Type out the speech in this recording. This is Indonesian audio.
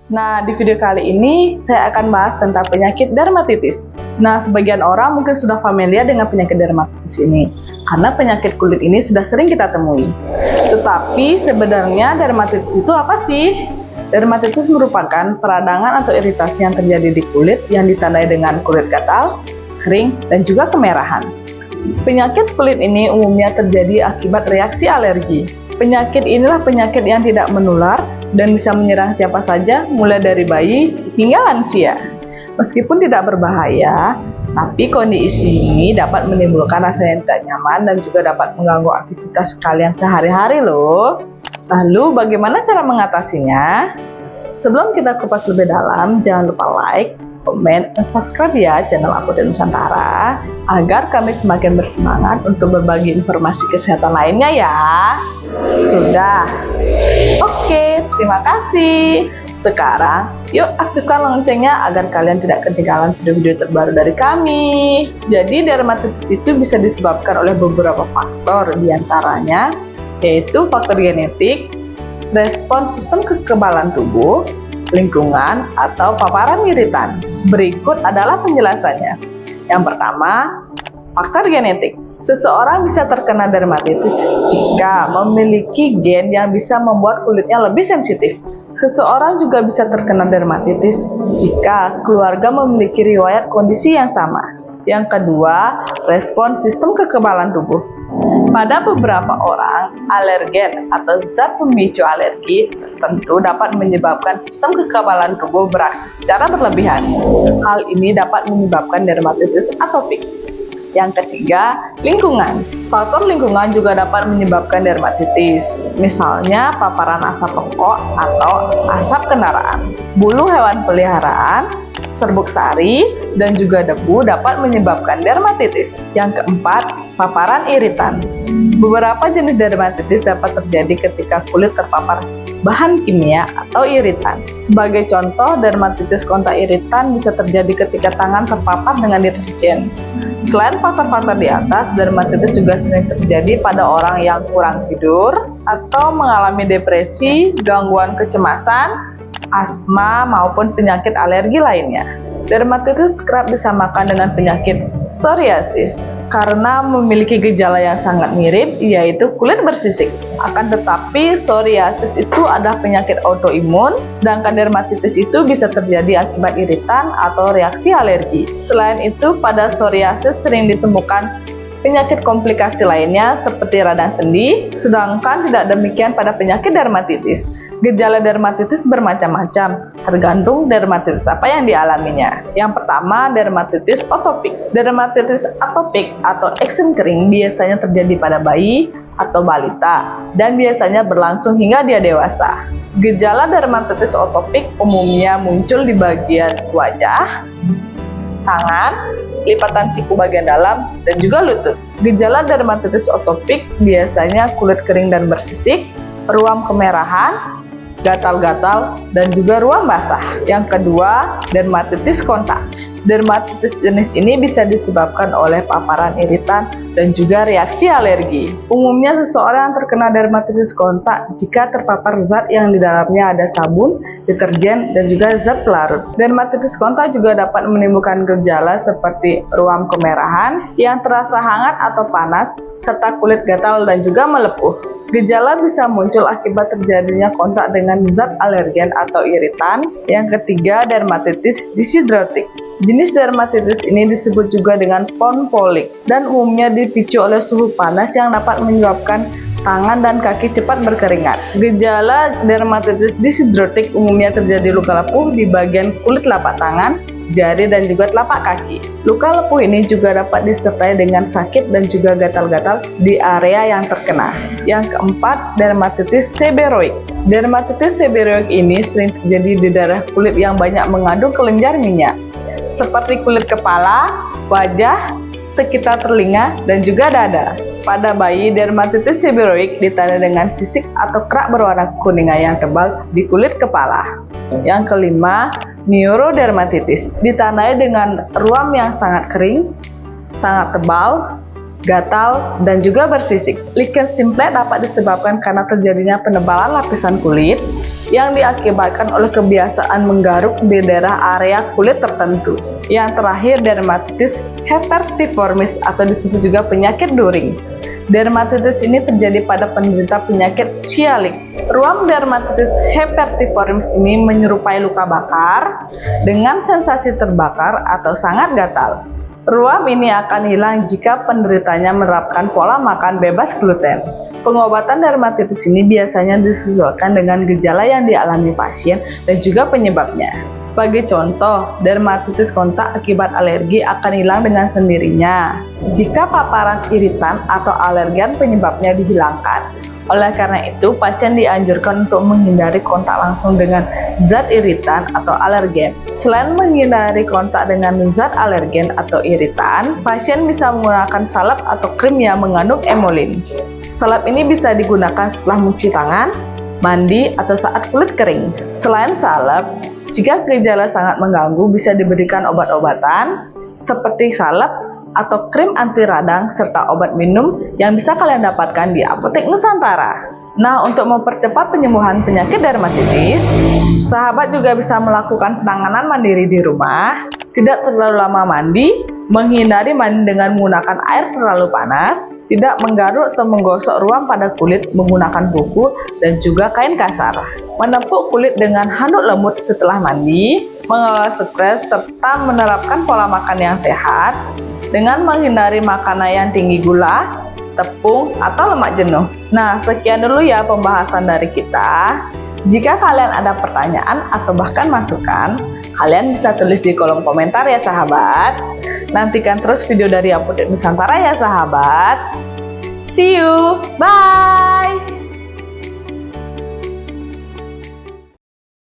Nah, di video kali ini saya akan bahas tentang penyakit dermatitis. Nah, sebagian orang mungkin sudah familiar dengan penyakit dermatitis ini, karena penyakit kulit ini sudah sering kita temui. Tetapi sebenarnya dermatitis itu apa sih? Dermatitis merupakan peradangan atau iritasi yang terjadi di kulit yang ditandai dengan kulit gatal, kering, dan juga kemerahan. Penyakit kulit ini umumnya terjadi akibat reaksi alergi. Penyakit inilah penyakit yang tidak menular dan bisa menyerang siapa saja, mulai dari bayi hingga lansia. Meskipun tidak berbahaya, tapi kondisi ini dapat menimbulkan rasa yang tidak nyaman dan juga dapat mengganggu aktivitas kalian sehari-hari loh. Lalu bagaimana cara mengatasinya? Sebelum kita kupas lebih dalam, jangan lupa like, komen, dan subscribe ya channel Apotek Nusantara agar kami semakin bersemangat untuk berbagi informasi kesehatan lainnya ya. Sudah? Oke, terima kasih. Sekarang, yuk aktifkan loncengnya agar kalian tidak ketinggalan video-video terbaru dari kami. Jadi, dermatitis itu bisa disebabkan oleh beberapa faktor, diantaranya yaitu faktor genetik, respons sistem kekebalan tubuh, lingkungan, atau paparan iritan. Berikut adalah penjelasannya. Yang pertama, faktor genetik. Seseorang bisa terkena dermatitis jika memiliki gen yang bisa membuat kulitnya lebih sensitif. Seseorang juga bisa terkena dermatitis jika keluarga memiliki riwayat kondisi yang sama. Yang kedua, respons sistem kekebalan tubuh. Pada beberapa orang, alergen atau zat pemicu alergi tentu dapat menyebabkan sistem kekebalan tubuh beraksi secara berlebihan. Hal ini dapat menyebabkan dermatitis atopik. Yang ketiga, lingkungan. Faktor lingkungan juga dapat menyebabkan dermatitis. Misalnya paparan asap rokok atau asap kendaraan, bulu hewan peliharaan, serbuk sari, dan juga debu dapat menyebabkan dermatitis. Yang keempat, paparan iritan. Beberapa jenis dermatitis dapat terjadi ketika kulit terpapar bahan kimia atau iritan. Sebagai contoh, dermatitis kontak iritan bisa terjadi ketika tangan terpapar dengan deterjen. Selain faktor-faktor di atas, dermatitis juga sering terjadi pada orang yang kurang tidur atau mengalami depresi, gangguan kecemasan, asma, maupun penyakit alergi lainnya. Dermatitis kerap disamakan dengan penyakit psoriasis karena memiliki gejala yang sangat mirip, yaitu kulit bersisik. Akan tetapi, psoriasis itu adalah penyakit autoimun, sedangkan dermatitis itu bisa terjadi akibat iritan atau reaksi alergi. Selain itu, pada psoriasis sering ditemukan penyakit komplikasi lainnya seperti radang sendi, sedangkan tidak demikian pada penyakit dermatitis. Gejala dermatitis bermacam-macam, tergantung dermatitis apa yang dialaminya. Yang pertama, dermatitis atopik. Dermatitis atopik atau eksem kering biasanya terjadi pada bayi atau balita dan biasanya berlangsung hingga dia dewasa. Gejala dermatitis atopik umumnya muncul di bagian wajah, tangan, lipatan siku bagian dalam, dan juga lutut. Gejala dermatitis atopik biasanya kulit kering dan bersisik, ruam kemerahan, gatal-gatal, dan juga ruam basah. Yang kedua, dermatitis kontak. Dermatitis jenis ini bisa disebabkan oleh paparan iritan dan juga reaksi alergi. Umumnya seseorang terkena dermatitis kontak jika terpapar zat yang di dalamnya ada sabun, deterjen, dan juga zat pelarut. Dermatitis kontak juga dapat menimbulkan gejala seperti ruam kemerahan yang terasa hangat atau panas, serta kulit gatal dan juga melepuh. Gejala bisa muncul akibat terjadinya kontak dengan zat alergen atau iritan. Yang ketiga, dermatitis dishidrotik. Jenis dermatitis ini disebut juga dengan ponfolik dan umumnya dipicu oleh suhu panas yang dapat menyebabkan tangan dan kaki cepat berkeringat. Gejala dermatitis dishidrotik umumnya terjadi luka lepuh di bagian kulit telapak tangan, jari, dan juga telapak kaki. Luka lepuh ini juga dapat disertai dengan sakit dan juga gatal-gatal di area yang terkena. Yang keempat, dermatitis seborrheic. Dermatitis seborrheic ini sering terjadi di daerah kulit yang banyak mengandung kelenjar minyak, seperti kulit kepala, wajah, sekitar telinga, dan juga dada. Pada bayi, dermatitis seborrheic ditandai dengan sisik atau kerak berwarna kuningan yang tebal di kulit kepala. Yang kelima, neurodermatitis ditandai dengan ruam yang sangat kering, sangat tebal, gatal, dan juga bersisik. Lichen simplet dapat disebabkan karena terjadinya penebalan lapisan kulit, yang diakibatkan oleh kebiasaan menggaruk di daerah area kulit tertentu. Yang terakhir, dermatitis herpetiformis atau disebut juga penyakit during. Dermatitis ini terjadi pada penderita penyakit sialik. Ruam dermatitis herpetiformis ini menyerupai luka bakar dengan sensasi terbakar atau sangat gatal. Ruam ini akan hilang jika penderitanya menerapkan pola makan bebas gluten. Pengobatan dermatitis ini biasanya disesuaikan dengan gejala yang dialami pasien dan juga penyebabnya. Sebagai contoh, dermatitis kontak akibat alergi akan hilang dengan sendirinya jika paparan iritan atau alergen penyebabnya dihilangkan. Oleh karena itu, pasien dianjurkan untuk menghindari kontak langsung dengan zat iritan atau alergen. Selain menghindari kontak dengan zat alergen atau iritan, pasien bisa menggunakan salep atau krim yang mengandung emolin. Salep ini bisa digunakan setelah mencuci tangan, mandi, atau saat kulit kering. Selain salep, jika gejala sangat mengganggu, bisa diberikan obat-obatan seperti salep atau krim anti radang serta obat minum yang bisa kalian dapatkan di apotek Nusantara. Nah, untuk mempercepat penyembuhan penyakit dermatitis, sahabat juga bisa melakukan penanganan mandiri di rumah, tidak terlalu lama mandi, menghindari mandi dengan menggunakan air terlalu panas, tidak menggaruk atau menggosok ruam pada kulit menggunakan buku dan juga kain kasar, menepuk kulit dengan handuk lembut setelah mandi, mengelola stres, serta menerapkan pola makan yang sehat dengan menghindari makanan yang tinggi gula, tepung, atau lemak jenuh. Nah, sekian dulu ya pembahasan dari kita. Jika kalian ada pertanyaan atau bahkan masukan, kalian bisa tulis di kolom komentar ya sahabat. Nantikan terus video dari Apotek Nusantara ya sahabat. See you, bye!